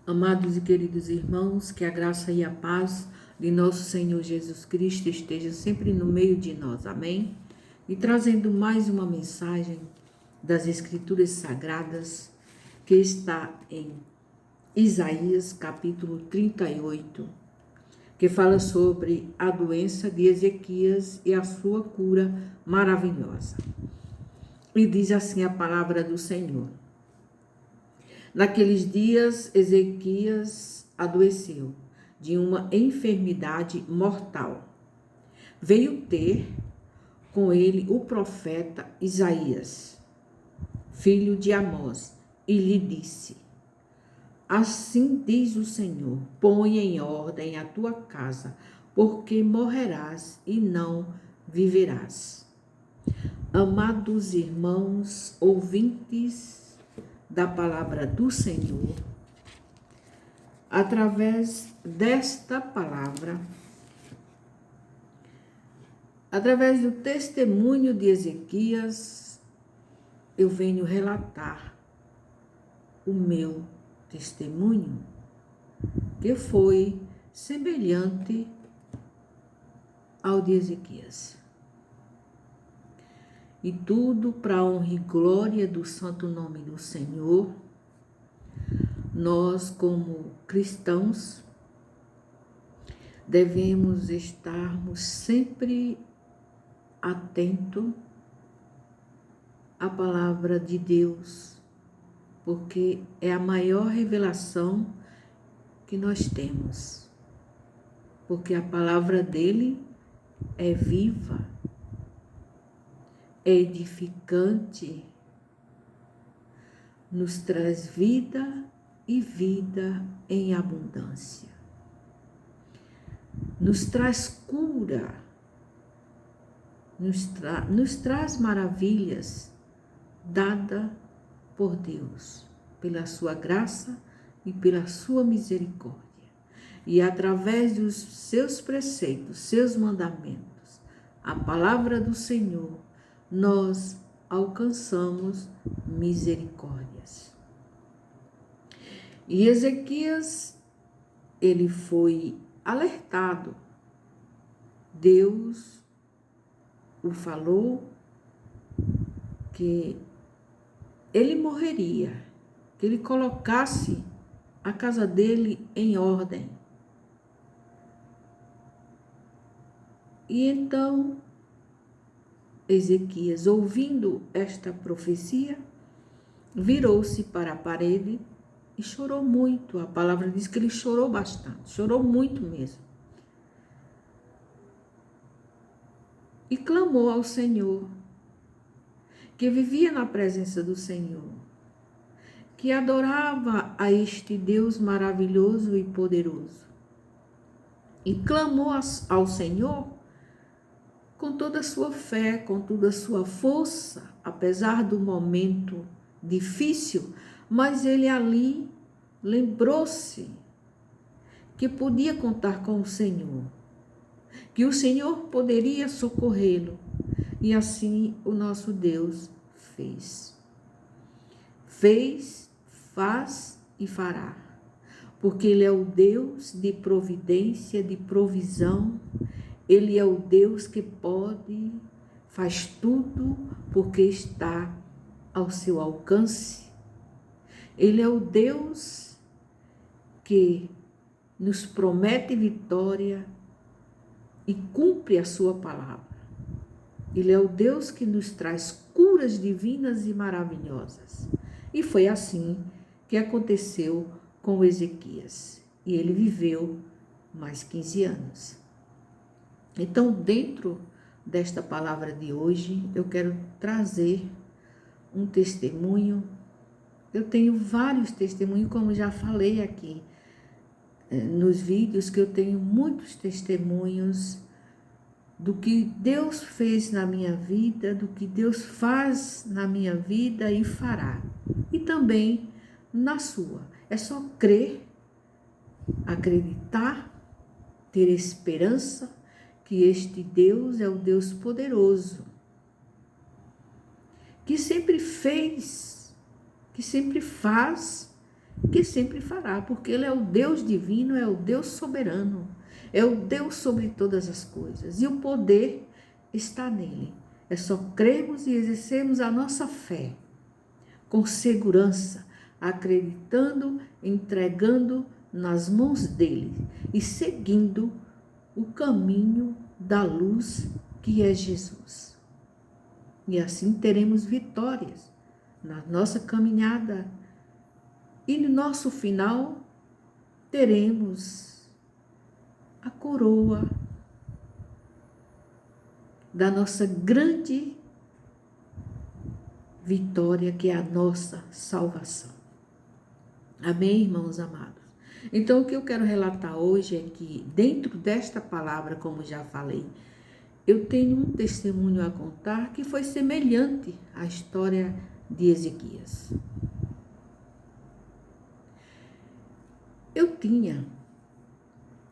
Amados e queridos irmãos, que a graça e a paz de nosso Senhor Jesus Cristo esteja sempre no meio de nós, amém? E trazendo mais uma mensagem das Escrituras Sagradas, que está em Isaías capítulo 38, que fala sobre a doença de Ezequias e a sua cura maravilhosa. E diz assim a palavra do Senhor. Naqueles dias, Ezequias adoeceu de uma enfermidade mortal. Veio ter com ele o profeta Isaías, filho de Amós, e lhe disse: Assim diz o Senhor, põe em ordem a tua casa, porque morrerás e não viverás. Amados irmãos, ouvintes da palavra do Senhor, através desta palavra, através do testemunho de Ezequias, eu venho relatar o meu testemunho, que foi semelhante ao de Ezequias. E tudo para a honra e glória do santo nome do Senhor. Nós, como cristãos, devemos estarmos sempre atentos à palavra de Deus, porque é a maior revelação que nós temos, porque a palavra dele é viva, é edificante, nos traz vida e vida em abundância. Nos traz cura, nos traz maravilhas dada por Deus, pela sua graça e pela sua misericórdia. E através dos seus preceitos, seus mandamentos, a palavra do Senhor, nós alcançamos misericórdias. E Ezequias, ele foi alertado. Deus o falou que ele morreria, que ele colocasse a casa dele em ordem. E então, Ezequias, ouvindo esta profecia, virou-se para a parede e chorou muito. A palavra diz que ele chorou bastante, chorou muito mesmo. E clamou ao Senhor, que vivia na presença do Senhor, que adorava a este Deus maravilhoso e poderoso. E clamou ao Senhor com toda a sua fé, com toda a sua força, apesar do momento difícil, mas ele ali lembrou-se que podia contar com o Senhor, que o Senhor poderia socorrê-lo, e assim o nosso Deus fez. Fez, faz e fará, porque Ele é o Deus de providência, de provisão. Ele é o Deus que pode, faz tudo porque está ao seu alcance. Ele é o Deus que nos promete vitória e cumpre a sua palavra. Ele é o Deus que nos traz curas divinas e maravilhosas. E foi assim que aconteceu com Ezequias. E ele viveu mais 15 anos. Então, dentro desta palavra de hoje, eu quero trazer um testemunho. Eu tenho vários testemunhos, como já falei aqui nos vídeos, que eu tenho muitos testemunhos do que Deus fez na minha vida, do que Deus faz na minha vida e fará. E também na sua. É só crer, acreditar, ter esperança que este Deus é o Deus poderoso, que sempre fez, que sempre faz que sempre fará, porque Ele é o Deus divino, é o Deus soberano, é o Deus sobre todas as coisas, e o poder está nele. É só crermos e exercermos a nossa fé com segurança, acreditando, entregando nas mãos dele e seguindo o caminho da luz que é Jesus. E assim teremos vitórias na nossa caminhada e no nosso final teremos a coroa da nossa grande vitória, que é a nossa salvação. Amém, irmãos amados? Então, o que eu quero relatar hoje é que, dentro desta palavra, como já falei, eu tenho um testemunho a contar que foi semelhante à história de Ezequias. Eu tinha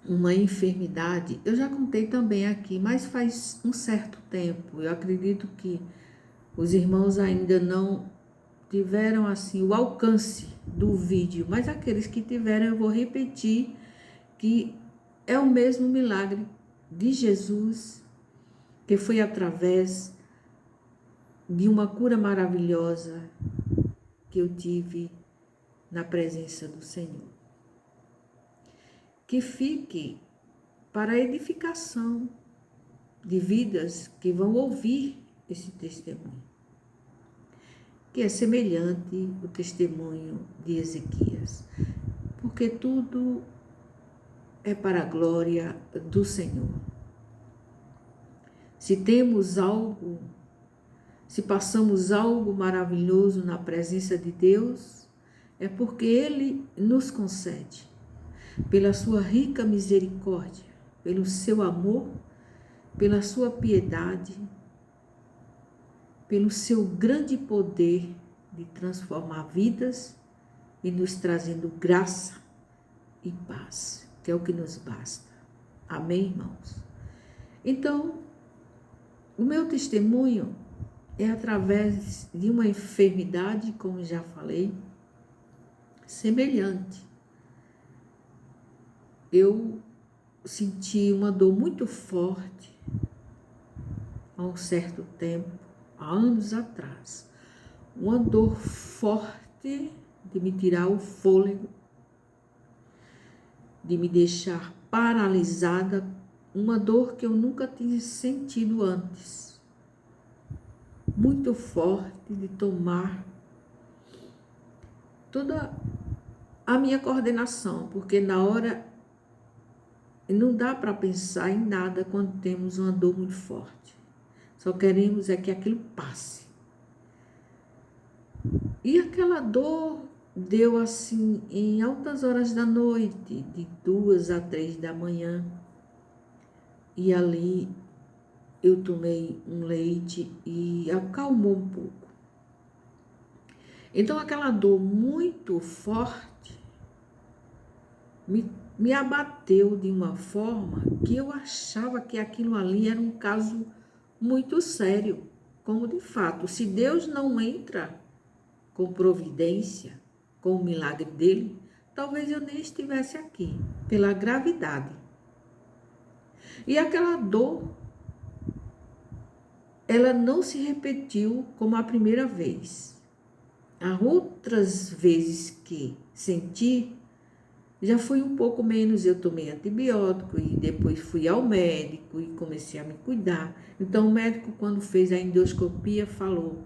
uma enfermidade, eu já contei também aqui, mas faz um certo tempo. Eu acredito que os irmãos ainda não tiveram assim o alcance do vídeo, mas aqueles que tiveram eu vou repetir que é o mesmo milagre de Jesus, que foi através de uma cura maravilhosa que eu tive na presença do Senhor. Que fique para a edificação de vidas que vão ouvir esse testemunho, que é semelhante ao testemunho de Ezequias, porque tudo é para a glória do Senhor. Se temos algo, se passamos algo maravilhoso na presença de Deus, é porque Ele nos concede, pela sua rica misericórdia, pelo seu amor, pela sua piedade, pelo seu grande poder de transformar vidas e nos trazendo graça e paz, que é o que nos basta. Amém, irmãos? Então, o meu testemunho é através de uma enfermidade, como já falei, semelhante. Eu senti uma dor muito forte há um certo tempo, há anos atrás. Uma dor forte de me tirar o fôlego, de me deixar paralisada, uma dor que eu nunca tinha sentido antes. Muito forte, de tomar toda a minha coordenação, porque na hora não dá para pensar em nada quando temos uma dor muito forte. Só queremos é que aquilo passe. E aquela dor deu assim em altas horas da noite, de 2 a 3 da manhã. E ali eu tomei um leite e acalmou um pouco. Então aquela dor muito forte me abateu de uma forma que eu achava que aquilo ali era um caso muito sério. Como de fato, se Deus não entra com providência, com o milagre dele, talvez eu nem estivesse aqui, pela gravidade. E aquela dor, ela não se repetiu como a primeira vez. As outras vezes que senti, já foi um pouco menos. Eu tomei antibiótico e depois fui ao médico e comecei a me cuidar. Então o médico, quando fez a endoscopia, falou: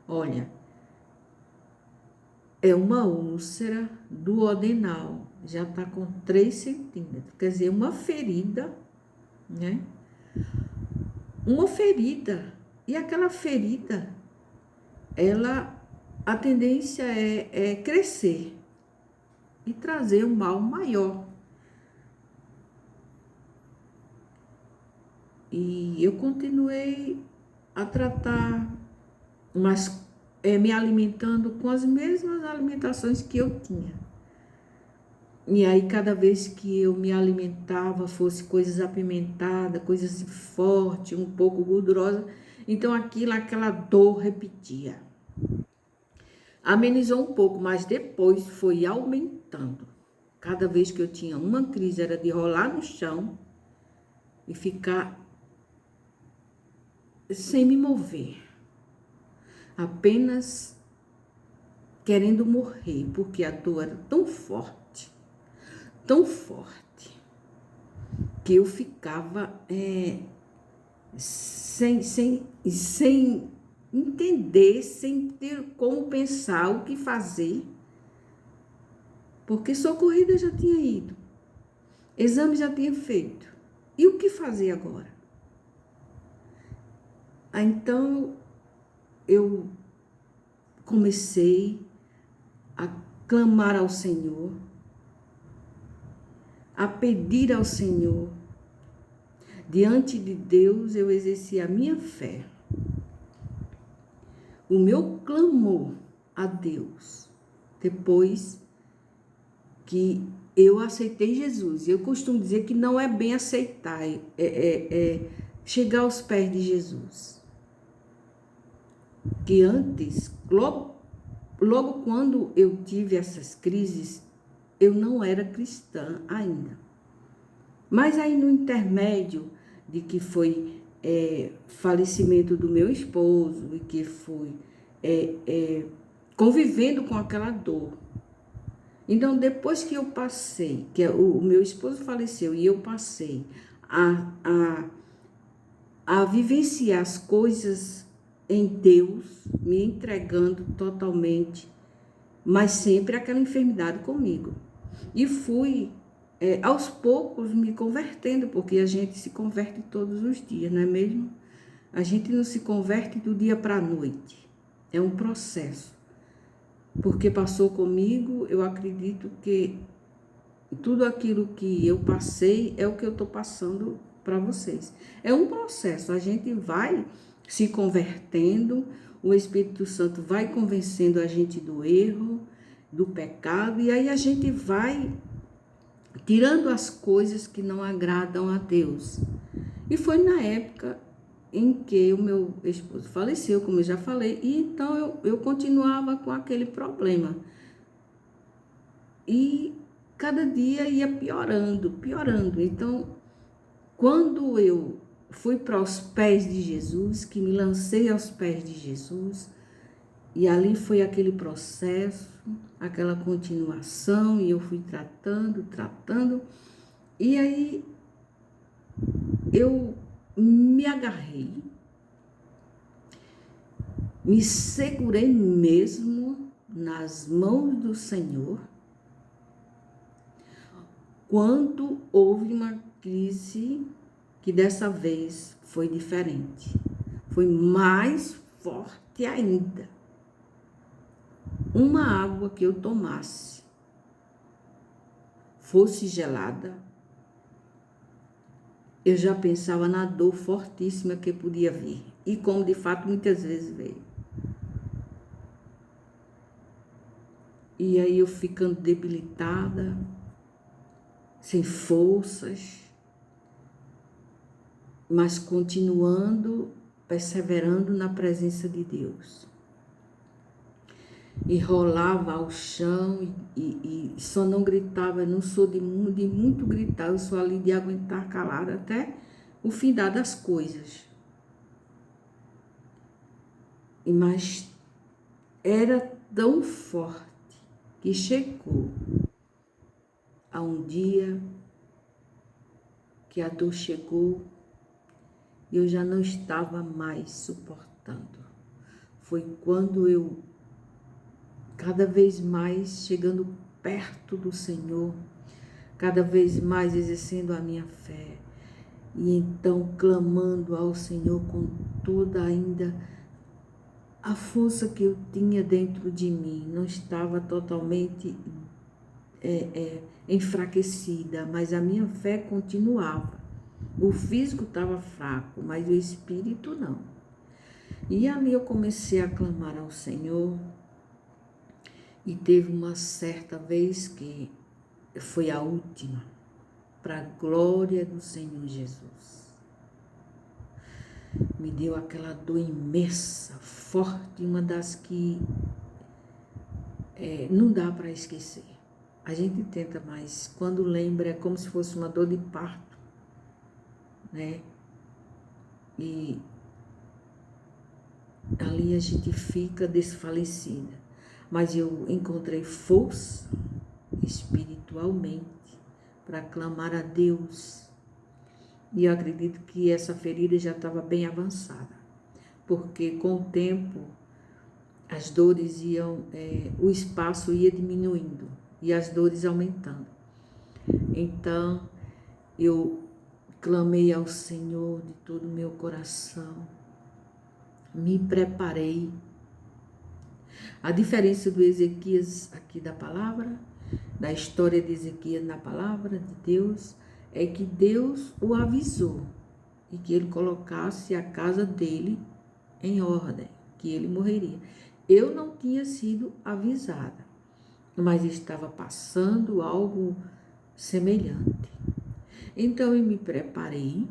olha, é uma úlcera duodenal, já está com 3 centímetros, quer dizer, uma ferida, né? Uma ferida. E aquela ferida, a tendência é crescer e trazer um mal maior. E eu continuei a tratar, mas me alimentando com as mesmas alimentações que eu tinha. E aí, cada vez que eu me alimentava, fosse coisas apimentadas, coisas fortes, um pouco gordurosas, então aquela dor repetia. amenizou um pouco, mas depois foi aumentando. Cada vez que eu tinha uma crise era de rolar no chão e ficar sem me mover, apenas querendo morrer, porque a dor era tão forte, que eu ficava sem entender, sem ter como pensar o que fazer, porque socorrida já tinha ido, exame já tinha feito, e o que fazer agora? Então eu comecei a clamar ao Senhor, a pedir ao Senhor. Diante de Deus eu exerci a minha fé, o meu clamor a Deus, depois que eu aceitei Jesus. Eu costumo dizer que não é bem aceitar, é chegar aos pés de Jesus. Que antes, logo quando eu tive essas crises, eu não era cristã ainda. Mas aí no intermédio de que foi falecimento do meu esposo e que fui convivendo com aquela dor. Então, depois que eu passei, que o meu esposo faleceu e eu passei a vivenciar as coisas em Deus, me entregando totalmente, mas sempre aquela enfermidade comigo. E fui, aos poucos, me convertendo, porque a gente se converte todos os dias, não é mesmo? A gente não se converte do dia para a noite. É um processo. Porque passou comigo, eu acredito que tudo aquilo que eu passei é o que eu estou passando para vocês. É um processo, a gente vai se convertendo, o Espírito Santo vai convencendo a gente do erro, do pecado, e aí a gente vai tirando as coisas que não agradam a Deus. E foi na época em que o meu esposo faleceu, como eu já falei, e então eu continuava com aquele problema. E cada dia ia piorando. Então, quando eu fui para os pés de Jesus, que me lancei aos pés de Jesus, e ali foi aquele processo, aquela continuação, e eu fui tratando, e aí eu me agarrei, me segurei mesmo nas mãos do Senhor, quando houve uma crise que dessa vez foi diferente, foi mais forte ainda. Uma água que eu tomasse fosse gelada, eu já pensava na dor fortíssima que podia vir, e como de fato muitas vezes veio. E aí eu ficando debilitada, sem forças, mas continuando, perseverando na presença de Deus. E rolava ao chão e só não gritava, eu não sou de muito gritar, eu sou ali de aguentar calada até o fim das coisas. Mas era tão forte que chegou a um dia que a dor chegou e eu já não estava mais suportando. Foi quando eu, cada vez mais chegando perto do Senhor, cada vez mais exercendo a minha fé, e então clamando ao Senhor com toda ainda a força que eu tinha dentro de mim. Não estava totalmente enfraquecida, mas a minha fé continuava. O físico estava fraco, mas o espírito não. E ali eu comecei a clamar ao Senhor, e teve uma certa vez que foi a última, para a glória do Senhor Jesus. Me deu aquela dor imensa, forte, uma das que não dá para esquecer. A gente tenta, mas quando lembra é como se fosse uma dor de parto, né? E ali a gente fica desfalecida. Mas eu encontrei força espiritualmente para clamar a Deus. E eu acredito que essa ferida já estava bem avançada, porque com o tempo as dores iam, o espaço ia diminuindo e as dores aumentando. Então eu clamei ao Senhor de todo o meu coração, me preparei. A diferença do Ezequias aqui da palavra, da história de Ezequias na palavra de Deus, é que Deus o avisou e que ele colocasse a casa dele em ordem, que ele morreria. Eu não tinha sido avisada, mas estava passando algo semelhante. Então eu me preparei.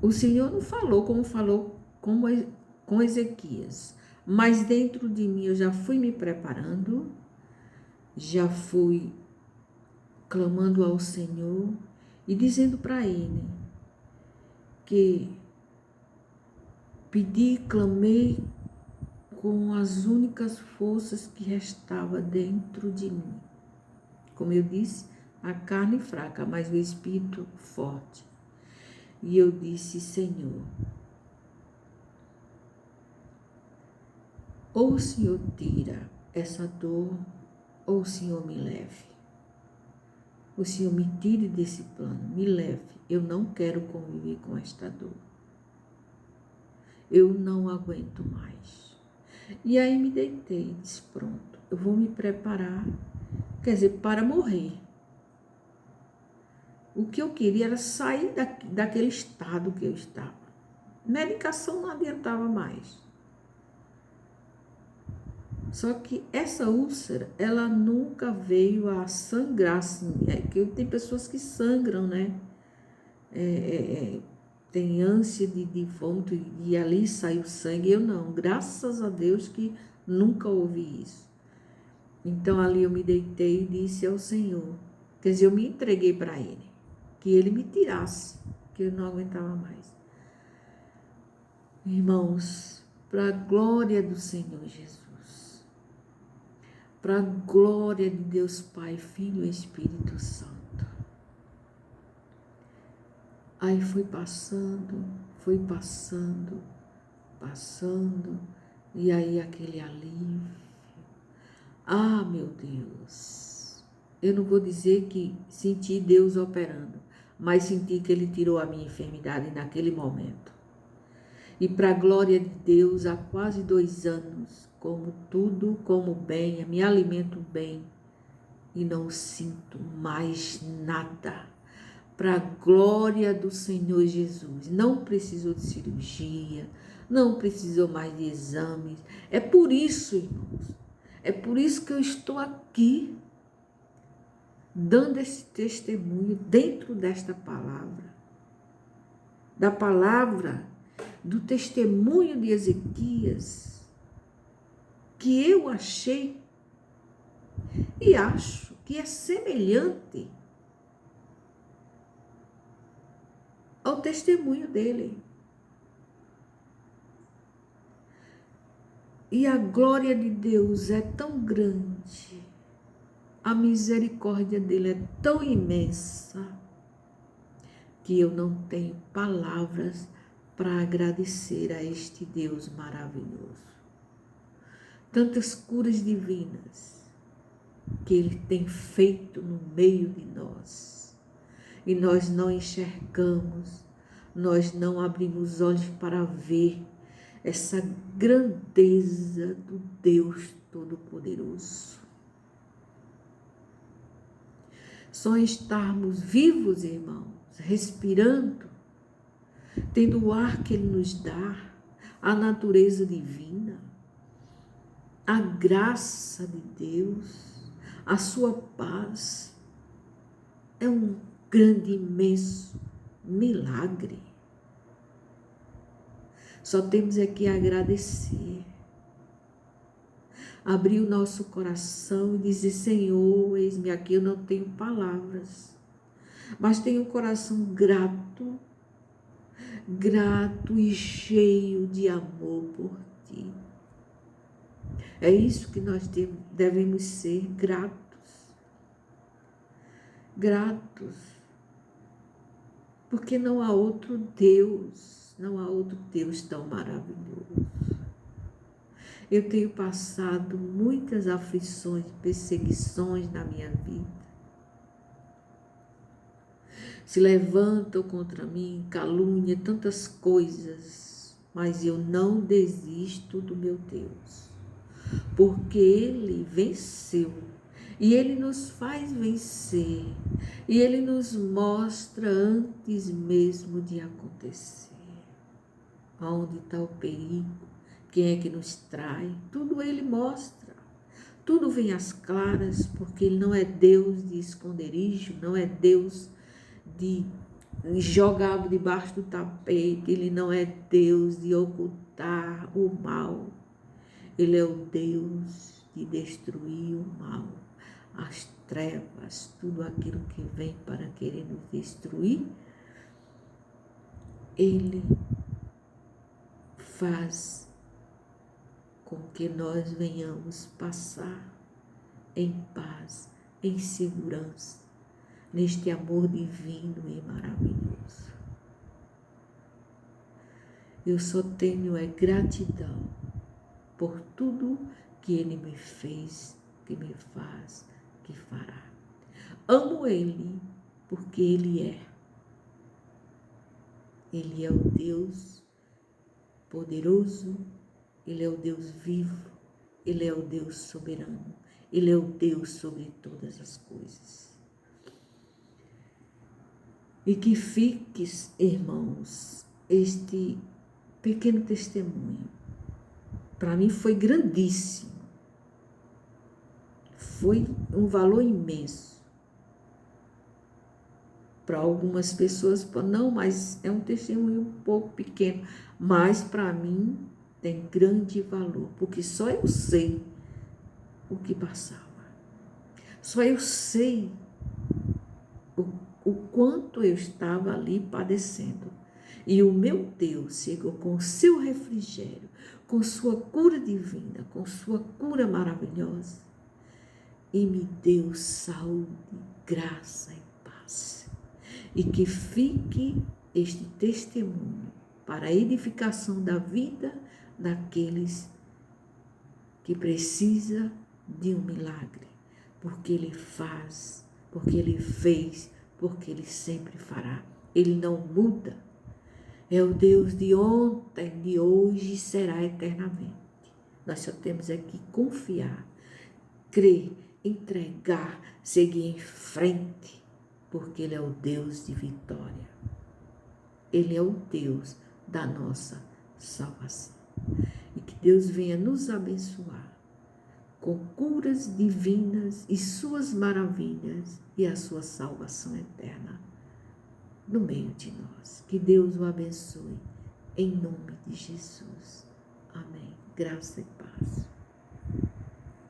O Senhor não falou como falou com Ezequias, mas dentro de mim eu já fui me preparando, já fui clamando ao Senhor e dizendo para Ele que pedi, clamei com as únicas forças que restava dentro de mim. Como eu disse, a carne fraca, mas o espírito forte. E eu disse, Senhor, ou o Senhor tira essa dor, ou o Senhor me leve. O Senhor me tire desse plano, me leve. Eu não quero conviver com esta dor. Eu não aguento mais. E aí me deitei e disse, pronto, eu vou me preparar, quer dizer, para morrer. O que eu queria era sair daquele estado que eu estava. Medicação não adiantava mais. Só que essa úlcera, ela nunca veio a sangrar, assim. Que tem pessoas que sangram, né? Tem ânsia de vômito e ali sai o sangue. Eu não, graças a Deus que nunca ouvi isso. Então ali eu me deitei e disse ao Senhor, quer dizer, eu me entreguei para Ele, que Ele me tirasse, que eu não aguentava mais. Irmãos, para a glória do Senhor Jesus, para a glória de Deus Pai, Filho e Espírito Santo. Aí foi passando, e aí aquele alívio. Ah, meu Deus, eu não vou dizer que senti Deus operando, mas senti que Ele tirou a minha enfermidade naquele momento. E para a glória de Deus, há quase 2 anos, como tudo, como bem, me alimento bem e não sinto mais nada. Para a glória do Senhor Jesus, não precisou de cirurgia, não precisou mais de exames. É por isso, irmãos, é por isso que eu estou aqui, dando esse testemunho dentro desta palavra, da palavra, do testemunho de Ezequias, que eu achei e acho que é semelhante ao testemunho dele. E a glória de Deus é tão grande, a misericórdia dele é tão imensa, que eu não tenho palavras para agradecer a este Deus maravilhoso. Tantas curas divinas que Ele tem feito no meio de nós. E nós não enxergamos, nós não abrimos olhos para ver essa grandeza do Deus Todo-Poderoso. Só estarmos vivos, irmãos, respirando, tendo o ar que Ele nos dá, a natureza divina, a graça de Deus, a sua paz, é um grande, imenso milagre. Só temos é que agradecer. abrir o nosso coração e dizer: Senhor, eis-me aqui, eu não tenho palavras, mas tenho um coração grato, grato e cheio de amor por Ti. É isso que nós devemos ser, gratos, gratos, porque não há outro Deus, não há outro Deus tão maravilhoso. Eu tenho passado muitas aflições, perseguições na minha vida. Se levantam contra mim, calúnia, tantas coisas, mas eu não desisto do meu Deus, porque Ele venceu, e Ele nos faz vencer, e Ele nos mostra antes mesmo de acontecer. Onde está o perigo? Quem é que nos trai? Tudo Ele mostra. Tudo vem às claras, porque Ele não é Deus de esconderijo, não é Deus de jogar debaixo do tapete, Ele não é Deus de ocultar o mal. Ele é o Deus de destruir o mal, as trevas, tudo aquilo que vem para querer nos destruir. Ele faz com que nós venhamos passar em paz, em segurança, neste amor divino e maravilhoso. Eu só tenho gratidão por tudo que Ele me fez, que me faz, que fará. Amo Ele porque Ele é. Ele é o Deus poderoso, Ele é o Deus vivo, Ele é o Deus soberano, Ele é o Deus sobre todas as coisas. E que fiques, irmãos, este pequeno testemunho. Para mim foi grandíssimo. Foi um valor imenso. Para algumas pessoas, não, mas é um testemunho um pouco pequeno. Mas para mim tem grande valor, porque só eu sei o que passava. Só eu sei o quanto eu estava ali padecendo. E o meu Deus chegou com o seu refrigério, com sua cura divina, com sua cura maravilhosa, e me deu saúde, graça e paz. E que fique este testemunho para a edificação da vida daqueles que precisam de um milagre, porque Ele faz, porque Ele fez, porque Ele sempre fará. Ele não muda. É o Deus de ontem, de hoje e será eternamente. Nós só temos que confiar, crer, entregar, seguir em frente, porque Ele é o Deus de vitória. Ele é o Deus da nossa salvação. E que Deus venha nos abençoar com curas divinas e suas maravilhas e a sua salvação eterna no meio de nós. Que Deus o abençoe, em nome de Jesus. Amém. Graça e paz.